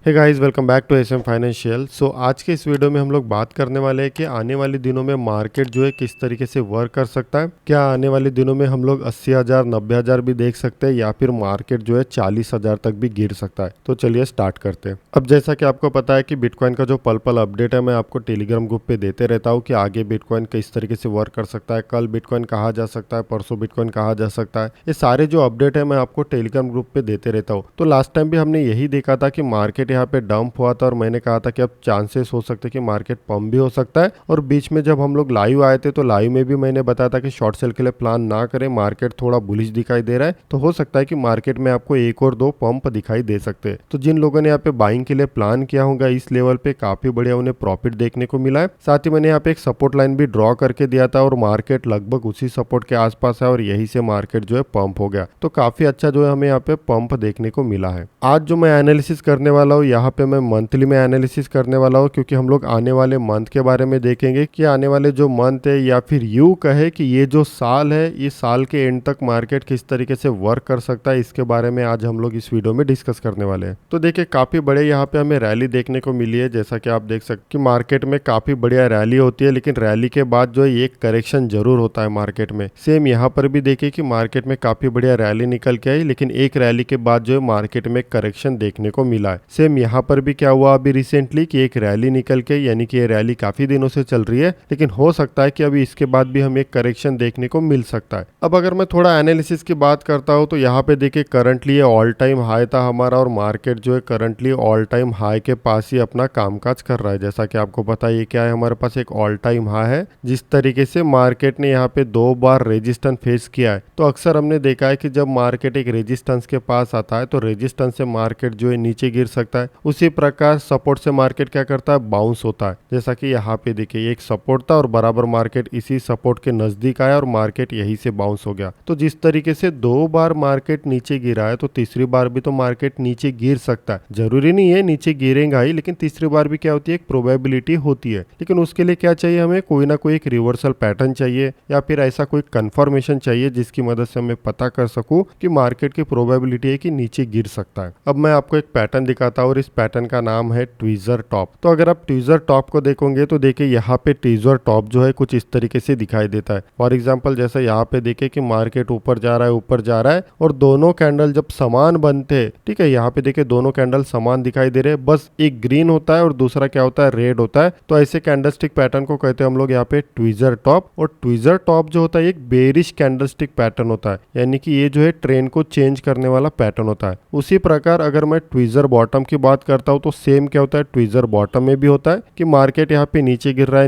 Hey guys, welcome back to SM financial. आज के इस वीडियो में हम लोग बात करने वाले हैं कि आने वाले दिनों में मार्केट जो है किस तरीके से वर्क कर सकता है। क्या आने वाले दिनों में हम लोग 80,000 90,000 भी देख सकते हैं या फिर मार्केट जो है 40,000 तक भी गिर सकता है। तो चलिए स्टार्ट करते हैं। अब जैसा कि आपको पता है कि बिटकॉइन का जो पल पल अपडेट है मैं आपको टेलीग्राम ग्रुप पे देते रहता हूँ कि आगे बिटकॉइन किस तरीके से वर्क कर सकता है, कल बिटकॉइन कहा जा सकता है, परसों बिटकॉइन कहा जा सकता है। ये सारे जो अपडेट है मैं आपको टेलीग्राम ग्रुप पे देते रहता हूँ। तो लास्ट टाइम भी हमने यही देखा था कि मार्केट यहाँ पे डंप हुआ था और मैंने कहा था कि अब चांसेस हो सकते हैं कि मार्केट पंप भी हो सकता है। और बीच में जब हम लोग लाइव आए थे तो लाइव में भी मैंने बताया था कि शॉर्ट सेल के लिए प्लान ना करें, मार्केट थोड़ा बुलिश दिखाई दे रहा है तो हो सकता है कि मार्केट में आपको एक और दो पंप दिखाई दे सकते हैं। तो जिन लोगों ने यहाँ पे बाइंग के लिए प्लान किया होगा इस लेवल पे काफी बढ़िया उन्हें प्रॉफिट देखने को मिला है। साथ ही मैंने यहाँ पे एक सपोर्ट लाइन भी ड्रॉ करके दिया था और मार्केट लगभग उसी सपोर्ट के आसपास है और यही से मार्केट जो है पंप हो गया। तो काफी अच्छा जो है हमें यहाँ पे पंप देखने को मिला है। आज जो मैं एनालिसिस करने वाला हूँ यहाँ पे मैं मंथली में एनालिसिस करने वाला हूँ, क्योंकि हम लोग आने वाले मंथ के बारे में देखेंगे कि आने वाले जो मंथ है या फिर यूं कहे कि ये जो साल है इस साल के एंड तक मार्केट किस तरीके से वर्क कर सकता है, इसके बारे में आज हम लोग इस वीडियो में डिस्कस करने वाले हैं। तो देखिए काफी बड़े यहाँ पे हमें रैली देखने को मिली है। जैसा कि आप देख सकते कि मार्केट में काफी बढ़िया रैली होती है, लेकिन रैली के बाद जो है एक करेक्शन जरूर होता है मार्केट में। सेम यहाँ पर भी देखिए कि मार्केट में काफी बढ़िया रैली निकल के आई, लेकिन एक रैली के बाद जो है मार्केट में करेक्शन देखने को मिला है। सेम यहाँ पर भी क्या हुआ अभी रिसेंटली कि एक रैली निकल के, यानी कि ये रैली काफी दिनों से चल रही है, लेकिन हो सकता है कि अभी इसके बाद भी हमें एक करेक्शन देखने को मिल सकता है। अब अगर मैं थोड़ा एनालिसिस की बात करता हूँ तो यहाँ पे देखिए करंटली ये ऑल टाइम हाई था हमारा और मार्केट जो है करंटली ऑल टाइम हाई के पास ही अपना कामकाज कर रहा है। जैसा कि आपको पता है ये क्या है, हमारे पास एक ऑल टाइम हाई है। जिस तरीके से मार्केट ने यहाँ पे 2 बार रेजिस्टेंस फेस किया है, तो अक्सर हमने देखा है कि जब मार्केट एक रेजिस्टेंस के पास आता है तो रेजिस्टेंस से मार्केट जो है नीचे गिर सकता है। उसी प्रकार सपोर्ट से मार्केट क्या करता है, बाउंस होता है। जैसा कि यहाँ पे देखिए एक सपोर्ट था और बराबर मार्केट इसी सपोर्ट के नजदीक आया और मार्केट यहीं से बाउंस हो गया। तो जिस तरीके से 2 बार मार्केट नीचे गिरा है तो तीसरी बार भी तो मार्केट नीचे गिर सकता है। जरूरी नहीं है नीचे गिरेगा ही, लेकिन तीसरी बार भी क्या होती है, एक प्रोबेबिलिटी होती है। लेकिन उसके लिए क्या चाहिए, हमें कोई ना कोई एक रिवर्सल पैटर्न चाहिए या फिर ऐसा कोई कंफर्मेशन चाहिए जिसकी मदद से हमें पता कर सकूं कि मार्केट की प्रोबेबिलिटी है कि नीचे गिर सकता है। अब मैं आपको एक पैटर्न दिखाता हूँ और इस पैटर्न का नाम है ट्वीजर टॉप। तो अगर आप ट्वीजर टॉप को देखोगे तो देखिए यहाँ पे ट्वीजर टॉप जो है कुछ इस तरीके से दिखाई देता है। फॉर एग्जांपल जैसे यहाँ पे देखिए कि मार्केट ऊपर जा रहा है और दोनों कैंडल जब समान बनते हैं, ठीक है, यहाँ पे देखिए दोनों कैंडल समान दिखाई दे रहे हैं, बस एक ग्रीन होता है और दूसरा क्या होता है, रेड होता है। तो ऐसे कैंडलस्टिक पैटर्न को कहते हैं हम लोग यहाँ पे ट्वीजर टॉप। और ट्वीजर टॉप जो होता है एक बेरिश कैंडलस्टिक पैटर्न होता है, यानी कि ये जो है ट्रेंड को चेंज करने वाला पैटर्न होता है। उसी प्रकार अगर मैं ट्वीजर बॉटम की बात करता हूँ तो सेम क्या होता है, ट्वीजर बॉटम में भी होता है कि मार्केट यहाँ पे नीचे गिर रहा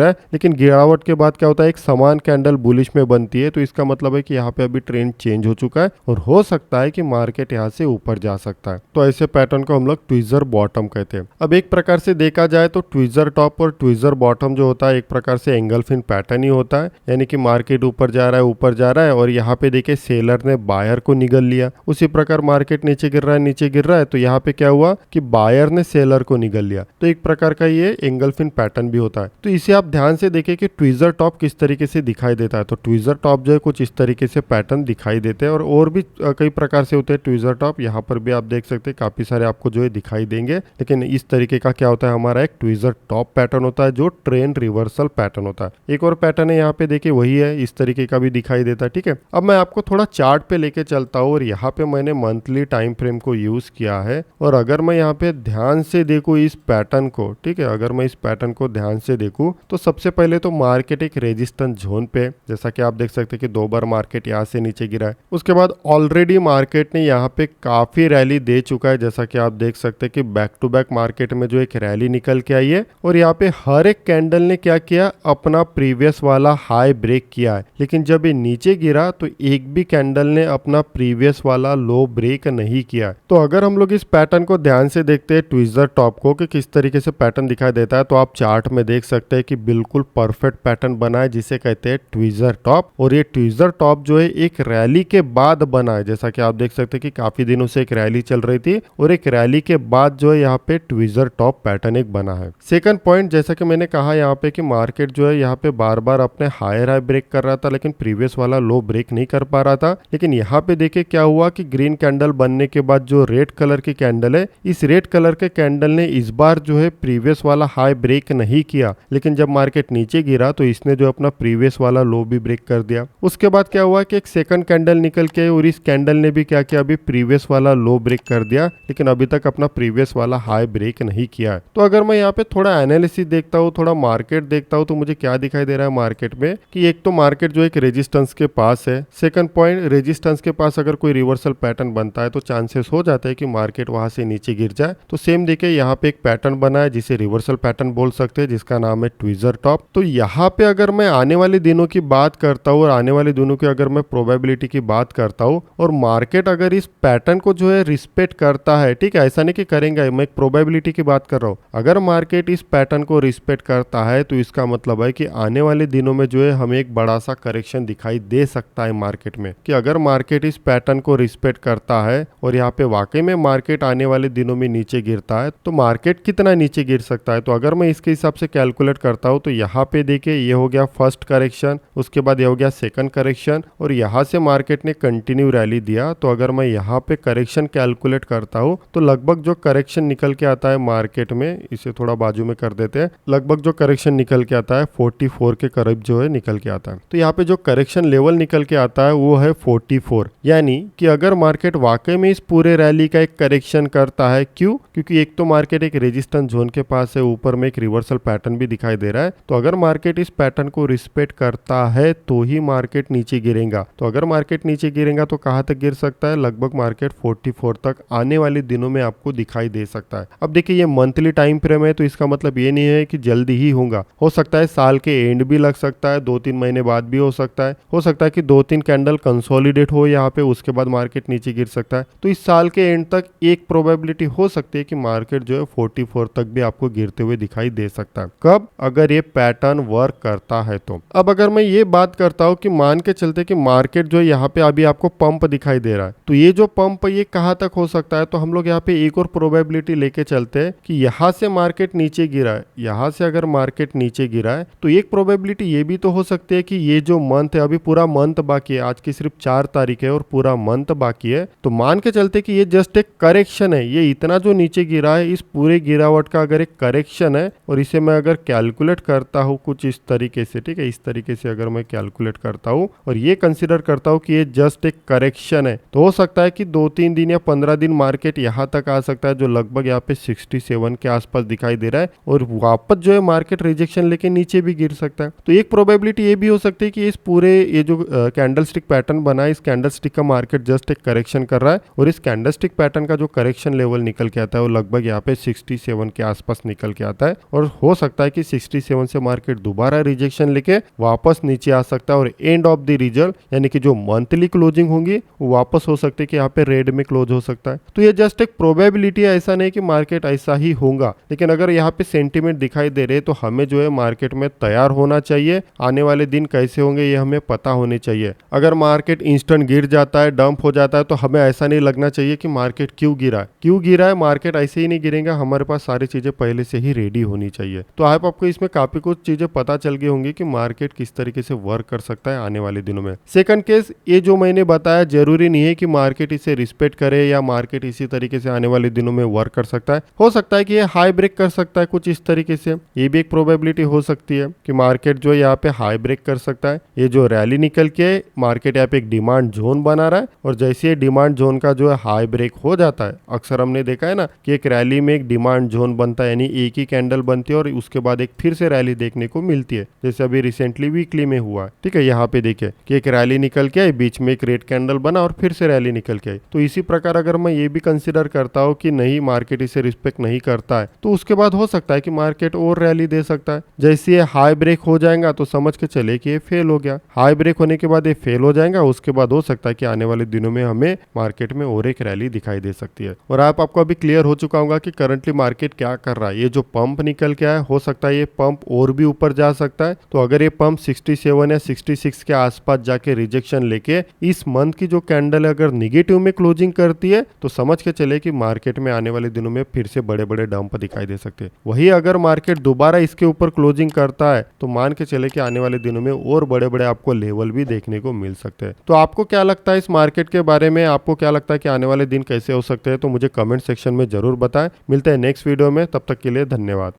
है, लेकिन गिरावट के बाद क्या होता है, एक समान कैंडल बुलिश में बनती है। तो इसका मतलब है कि यहाँ पे अभी ट्रेंड चेंज हो चुका है और हो सकता है कि मार्केट यहाँ से ऊपर जा सकता है। तो ऐसे पैटर्न को हम लोग ट्वीजर बॉटम कहते हैं। अब एक प्रकार से देखा जाए तो ट्वीजर टॉप और ट्वीजर बॉटम जो होता है एक प्रकार से एंगल्फिन पैटर्न ही होता है, यानी कि मार्केट ऊपर जा रहा है और यहाँ पे देखिए सेलर ने बायर को निगल लिया। उसी प्रकार मार्केट नीचे गिर रहा है तो यहाँ पे क्या हुआ कि बायर ने सेलर को निगल लिया। तो एक प्रकार का ये एंगल्फिन पैटर्न भी होता है। तो इसे आप ध्यान से देखिए कि ट्वीजर टॉप किस तरीके से दिखाई देता है। तो ट्वीजर टॉप जो है कुछ इस तरीके से पैटर्न दिखाई देते हैं और भी कई प्रकार से होते हैं ट्वीजर टॉप। यहाँ पर भी आप देख सकते हैं काफी सारे आपको जो है दिखाई देंगे, लेकिन इस तरीके का क्या होता है, हमारा एक ट्वीजर टॉप पैटर्न होता है जो ट्रेंड रिवर्सल पैटर्न होता है। एक और पैटर्न है यहाँ पे देखिए, वही है, इस तरीके का भी दिखाई देता है। ठीक है, अब मैं आपको थोड़ा चार्ट पे लेके चलता हूँ और यहाँ पे मैंने मंथली टाइम फ्रेम को यूज किया है। और अगर मैं यहाँ पे ध्यान से देखूँ इस पैटर्न को, ठीक है, अगर मैं इस पैटर्न को ध्यान से देखूँ तो सबसे पहले तो मार्केट एक रेजिस्टेंस जोन पे, जैसा कि आप देख सकते हैं कि 2 बार मार्केट यहाँ से नीचे गिरा है। उसके बाद ऑलरेडी मार्केट ने यहाँ पे काफी रैली दे चुका है। जैसा कि आप देख सकते हैं कि बैक टू बैक मार्केट में जो एक रैली निकल के आई है और यहाँ पे हर एक कैंडल ने क्या किया, अपना प्रीवियस वाला हाई ब्रेक किया है। लेकिन जब ये नीचे गिरा तो एक भी कैंडल ने अपना प्रीवियस वाला लो ब्रेक नहीं किया। तो अगर हम लोग इस पैटर्न को ध्यान से देखते हैं ट्वीजर टॉप को कि किस तरीके से पैटर्न दिखाई देता है, तो आप चार्ट में देख सकते हैं कि बिल्कुल परफेक्ट पैटर्न बना है जिसे कहते हैं ट्वीजर टॉप। और ये ट्वीजर टॉप जो है एक रैली के बाद बना है। जैसा कि आप देख सकते हैं कि काफी दिनों से एक रैली चल रही थी और एक रैली के बाद जो है यहाँ पे ट्वीजर टॉप पैटर्न एक बना है। सेकंड पॉइंट, जैसा कि मैंने कहा यहाँ पे कि मार्केट जो है यहाँ पे बार बार अपने हायर हाई ब्रेक कर रहा था, लेकिन प्रीवियस वाला लो ब्रेक नहीं कर पा रहा था। लेकिन यहाँ पे देखिए क्या हुआ कि ग्रीन कैंडल बनने के बाद जो रेड कलर की कैंडल है, इस रेड कलर के कैंडल ने इस बार जो है प्रीवियस वाला हाई ब्रेक नहीं किया, लेकिन जब मार्केट नीचे गिरा तो इसने जो अपना प्रीवियस वाला लो भी ब्रेक कर दिया। उसके बाद क्या हुआ कि एक सेकंड कैंडल निकल के और इस कैंडल ने भी क्या किया, अभी प्रीवियस वाला लो ब्रेक कर दिया, लेकिन अभी तक अपना प्रीवियस वाला हाई ब्रेक नहीं किया है। तो अगर मैं यहाँ पे थोड़ा एनालिसिस देखता हूँ, थोड़ा मार्केट देखता हूँ, तो मुझे क्या दिखाई दे रहा है मार्केट में कि एक तो मार्केट जो एक रेजिस्टेंस के पास है, सेकंड पॉइंट रेजिस्टेंस के पास अगर कोई रिवर्सल पैटर्न बनता है तो चांसेस हो जाता है कि मार्केट वहां से नीचे गिर जाए। तो सेम देखिए यहाँ पे एक पैटर्न बना है जिसे रिवर्सल पैटर्न बोल सकते हैं, जिसका नाम है ट्विजर टॉप। तो यहाँ पे अगर मैं आने वाले दिनों की बात करता हूँ और आने वाले दिनों की अगर मैं प्रोबेबिलिटी की बात करता हूँ और मार्केट अगर इस पैटर्न को जो है रिस्पेक्ट करता है, ठीक है, ऐसा नहीं कि करेंगे, मैं एक प्रोबेबिलिटी की बात कर रहा हूँ, अगर मार्केट इस पैटर्न को रिस्पेक्ट करता है तो इसका मतलब है कि आने वाले दिनों में जो है हमें एक बड़ा सा करेक्शन दिखाई दे सकता है मार्केट में। कि अगर मार्केट इस पैटर्न को रिस्पेक्ट करता है और यहाँ पे वाकई में मार्केट आने वाले दिनों में नीचे गिरता है तो मार्केट कितना नीचे गिर सकता है। तो अगर मैं इसके हिसाब से कैलकुलेट करता हूँ तो यहाँ पे देखिए ये हो गया फर्स्ट करेक्शन, उसके बाद ये हो गया सेकंड करेक्शन और यहाँ से मार्केट ने कंटिन्यू रैली दिया। तो अगर मैं यहाँ पे करेक्शन कैलकुलेट करता हूँ तो लगभग जो करेक्शन निकल के आता है मार्केट में, इसे थोड़ा बाजू में कर देते हैं, लगभग जो करेक्शन निकल के आता है 44 के करीब जो है निकल के आता है। तो यहाँ पे जो करेक्शन लेवल निकल के आता है वो है 44, यानी कि अगर मार्केट वाकई में इस पूरे रैली का एक करेक्शन करता है, क्यों, क्योंकि एक तो मार्केट एक रेजिस्टेंस जोन के पास है, ऊपर में एक रिवर्सल पैटर्न भी दिखाई दे रहा है। तो अगर मार्केट इस पैटर्न को रिस्पेक्ट करता है तो ही मार्केट नीचे गिरेगा। तो अगर मार्केट नीचे गिरेगा तो कहाँ तक गिर सकता है, लगभग मार्केट 44 तक आने वाले दिनों में आपको दिखाई दे सकता है। अब देखिए ये मंथली टाइम फ्रेम है तो इसका मतलब ये नहीं है कि जल्दी ही होगा, हो सकता है साल के एंड भी लग सकता है, 2-3 महीने बाद भी हो सकता है कि 2-3 कैंडल कंसोलिडेट हो यहाँ पे, उसके बाद मार्केट नीचे गिर सकता है। तो इस साल के एंड तक एक प्रोबेबिलिटी हो सकती है कि मार्केट जो है 44 तक भी आपको गिरते हुए दिखाई दे सकता है। कब, अगर ये पैटर्न वर्क करता है तो। अब अगर मैं ये बात करता हूँ कि मान के चलते कि मार्केट जो है यहाँ पे अभी आपको पंप दिखाई दे रहा है, तो ये जो पंप ये कहाँ तक हो सकता है, तो हम लोग यहाँ पे एक और प्रोबेबिलिटी लेके चलते हैं कि यहाँ से मार्केट नीचे गिरा है, यहाँ से अगर मार्केट नीचे गिरा है तो एक प्रोबेबिलिटी ये भी तो हो सकती है कि ये जो मंथ है, अभी पूरा मंथ बाकी है, आज की सिर्फ 4 तारीख है और पूरा मंथ बाकी है, तो मान के चलते कि ये जस्ट एक करेक्शन है, ये इतना जो नीचे गिरा है इस पूरे गिरावट का अगर एक करेक्शन है और इसे मैं अगर कैलकुलेट करता हूँ कुछ इस तरीके से, ठीक है, इस तरीके से अगर मैं कैलकुलेट करता हूँ और ये कंसिडर करता हूँ कि ये जस्ट एक करेक्शन है, तो हो सकता है कि 2-3 दिन या 15 दिन मार्केट यहाँ तक आ सकता है, जो लगभग यहाँ पे 67 के आसपास दिखाई दे रहा है और वापस जो है मार्केट रिजेक्शन लेके नीचे भी गिर सकता है। तो एक प्रोबेबिलिटी ये भी हो सकती है कि इस पूरे ये जो कैंडल स्टिक पैटर्न बना है, इस कैंडल स्टिक का मार्केट जस्ट एक करेक्शन कर रहा है और इस कैंडल स्टिक पैटर्न का जो करेक्शन लेवल निकल के आता है वो लगभग यहाँ पे 67 के आसपास निकल के आता है और हो सकता है कि 67 से मार्केट दोबारा रिजेक्शन लेके वापस नीचे आ सकता है और एंड ऑफ द रिजल्ट यानी कि जो मंथली क्लोजिंग होंगी वो वापस हो सकती है कि यहाँ पे रेड में क्लोज हो सकता है। तो ये जस्ट एक प्रोबेबिलिटी है, ऐसा नहीं कि मार्केट ऐसा ही होगा, लेकिन अगर यहाँ पे सेंटीमेंट दिखाई दे रहे तो हमें जो है मार्केट में तैयार होना चाहिए। आने वाले दिन कैसे होंगे ये हमें पता होने चाहिए। अगर मार्केट इंस्टेंट गिर जाता है, डंप हो जाता है, तो हमें ऐसा नहीं लगना चाहिए कि मार्केट क्यों गिरा है, मार्केट ऐसे ही नहीं गिरेगा, हमारे पास सारी चीजें पहले से ही रेडी होनी चाहिए। तो आपको इसमें काफी कुछ चीजें पता चल गई होंगी कि मार्केट किस तरीके से वर्क कर सकता है आने वाले दिनों में। सेकंड केस, ये जो मैंने बताया जरूरी नहीं है कि मार्केट इसे रिस्पेक्ट करे या मार्केट इसी तरीके से आने वाले दिनों में वर्क कर सकता है। हो सकता है कि ये हाई ब्रेक कर सकता है कुछ इस तरीके से, ये भी एक प्रोबेबिलिटी हो सकती है कि मार्केट जो यहाँ पे हाई ब्रेक कर सकता है। ये जो रैली निकल के मार्केट यहाँ पे एक डिमांड जोन बना रहा है और जैसे डिमांड जोन का जो है हाई ब्रेक हो जाता है, अक्सर हमने देखा है ना कि एक रैली में एक डिमांड जोन बनता है, यानी एक ही कैंडल बनती है और उसके बाद एक फिर से रैली देखने को मिलती है, जैसे अभी रिसेंटली वीकली में हुआ है। ठीक है, यहाँ पे देखिए कि एक रैली निकल के आई, बीच में एक रेड कैंडल बना और फिर से रैली निकल के आई। तो इसी प्रकार अगर मैं ये भी कंसिडर करता हूँ कि नहीं मार्केट इसे रिस्पेक्ट नहीं करता है, तो उसके बाद हो सकता है कि मार्केट और रैली दे सकता है। जैसे ये हाई ब्रेक हो जाएगा तो समझ के चले कि ये फेल हो गया, हाई ब्रेक होने के बाद ये फेल हो जाएगा, उसके बाद हो सकता है कि आने वाले दिनों में हमें मार्केट में और एक रैली दिखाई दे सकती है। और आपको अभी क्लियर हो चुका होगा कि करंटली मार्केट क्या कर रहा है। ये जो पंप निकल के आया, हो सकता है ये पंप और भी ऊपर जा सकता है। तो अगर ये पंप 67 या 66 के आसपास जाके रिजेक्शन लेके इस मंथ की जो कैंडल है अगर निगेटिव में क्लोजिंग करती है तो समझ के चले कि मार्केट में आने वाले दिनों में फिर से बड़े बड़े डंप दिखाई दे सकते हैं। वही अगर मार्केट दोबारा इसके ऊपर क्लोजिंग करता है तो मान के चले कि आने वाले दिनों में और बड़े बड़े आपको लेवल भी देखने को मिल सकते हैं। तो आपको क्या लगता है इस मार्केट के बारे में, आपको क्या लगता है कि आने वाले दिन कैसे हो सकते हैं? सकते हैं तो मुझे कमेंट सेक्शन में जरूर बताएं। मिलते हैं नेक्स्ट वीडियो में, तब तक के लिए धन्यवाद।